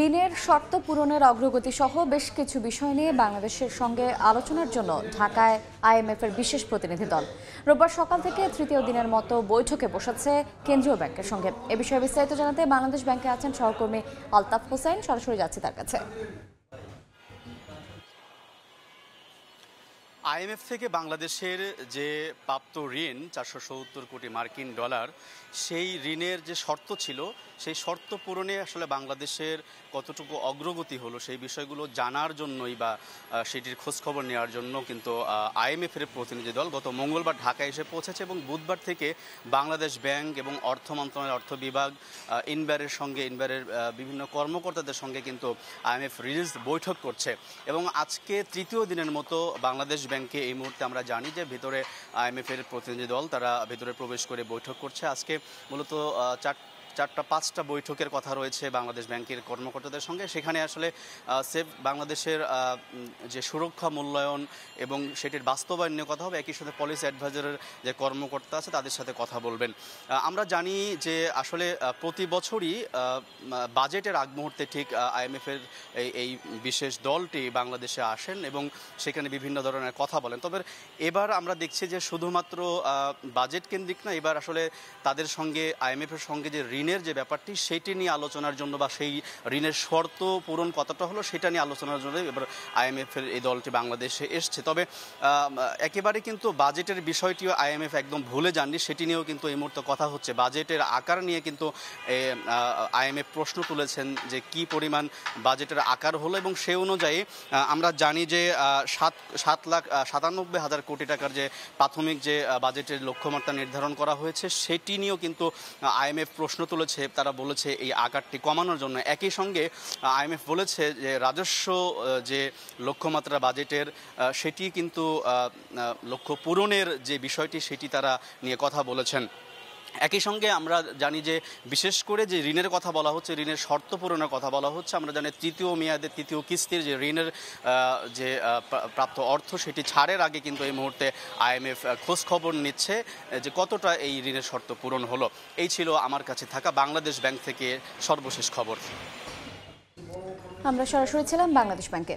ঋণের শর্ত পূরণের অগ্রগতি সহ বেশ কিছু বিষয় নিয়ে বাংলাদেশের সঙ্গে আলোচনার জন্য ঢাকায় আইএমএফের বিশেষ প্রতিনিধি দল রোববার সকাল থেকে তৃতীয় দিনের মতো বৈঠকে বসেছে কেন্দ্রীয় ব্যাংকের সঙ্গে। এ বিষয়ে বিস্তারিত জানাতে বাংলাদেশ ব্যাংকে আছেন সহকর্মী আলতাফ হোসেন। সরাসরি যাচ্ছি তার কাছে। আইএমএফ থেকে বাংলাদেশের যে প্রাপ্ত ঋণ 470 কোটি মার্কিন ডলার, সেই ঋণের যে শর্ত ছিল সেই শর্ত পূরণে আসলে বাংলাদেশের কতটুকু অগ্রগতি হলো সেই বিষয়গুলো জানার জন্যই বা সেটির খোঁজখবর নেওয়ার জন্য কিন্তু আইএমএফের প্রতিনিধি দল গত মঙ্গলবার ঢাকায় এসে পৌঁছেছে এবং বুধবার থেকে বাংলাদেশ ব্যাংক এবং অর্থ মন্ত্রণালয়ের অর্থ বিভাগ, ইনব্যারের বিভিন্ন কর্মকর্তাদের সঙ্গে কিন্তু আইএমএফ রিলিজ বৈঠক করছে। এবং আজকে তৃতীয় দিনের মতো বাংলাদেশ ব্যাংকে এই মুহূর্তে আমরা জানি যে ভেতরে আইএমএফের প্রতিনিধি দল তারা ভেতরে প্রবেশ করে বৈঠক করছে। আজকে মূলত চারটা পাঁচটা বৈঠকের কথা রয়েছে বাংলাদেশ ব্যাংকের কর্মকর্তাদের সঙ্গে। সেখানে আসলে সেফ বাংলাদেশের যে সুরক্ষা মূল্যায়ন এবং সেটির বাস্তবায়ন নিয়ে কথা হবে। একই সাথে পলিসি অ্যাডভাইজারের যে কর্মকর্তা আছে তাদের সাথে কথা বলবেন। আমরা জানি যে আসলে প্রতি বছরই বাজেটের আগ মুহূর্তে ঠিক আইএমএফের এই বিশেষ দলটি বাংলাদেশে আসেন এবং সেখানে বিভিন্ন ধরনের কথা বলেন। তবে এবার আমরা দেখছি যে শুধুমাত্র বাজেট কেন্দ্রিক না, এবার আসলে তাদের সঙ্গে আইএমএফের সঙ্গে যে ঋণের যে ব্যাপারটি সেটি নিয়ে আলোচনার জন্য বা সেই ঋণের শর্ত পূরণ কতটা হলো সেটা নিয়ে আলোচনার জন্য এবার আইএমএফের এই দলটি বাংলাদেশে এসছে। তবে একেবারে কিন্তু বাজেটের বিষয়টিও আইএমএফ একদম ভুলে যাননি, সেটি নিয়েও কিন্তু এই মুহূর্তে কথা হচ্ছে। বাজেটের আকার নিয়ে কিন্তু আইএমএফ প্রশ্ন তুলেছেন যে কি পরিমাণ বাজেটের আকার হলো এবং সে অনুযায়ী আমরা জানি যে 7,97,000 কোটি টাকার যে প্রাথমিক যে বাজেটের লক্ষ্যমাত্রা নির্ধারণ করা হয়েছে সেটি নিয়েও কিন্তু আইএমএফ প্রশ্ন তুলেছে। তারা বলেছে এই আকারটি কমানোর জন্য। একই সঙ্গে আইএমএফ বলেছে যে রাজস্ব যে লক্ষ্যমাত্রা বাজেটের সেটি কিন্তু লক্ষ্য পূরণের যে বিষয়টি সেটি তারা নিয়ে কথা বলেছেন। একই সঙ্গে আমরা জানি যে বিশেষ করে যে ঋণের কথা বলা হচ্ছে, ঋণের শর্ত পূরণের কথা বলা হচ্ছে। আমরা জানি তৃতীয় মেয়াদের তৃতীয় কিস্তির যে ঋণের যে প্রাপ্ত অর্থ সেটি ছাড়ের আগে কিন্তু এই মুহূর্তে আইএমএফ খোঁজ খবর নিচ্ছে যে কতটা এই ঋণের শর্ত পূরণ হলো। এই ছিল আমার কাছে থাকা বাংলাদেশ ব্যাংক থেকে সর্বশেষ খবর। আমরা সরাসরি ছিলাম বাংলাদেশ ব্যাংকে।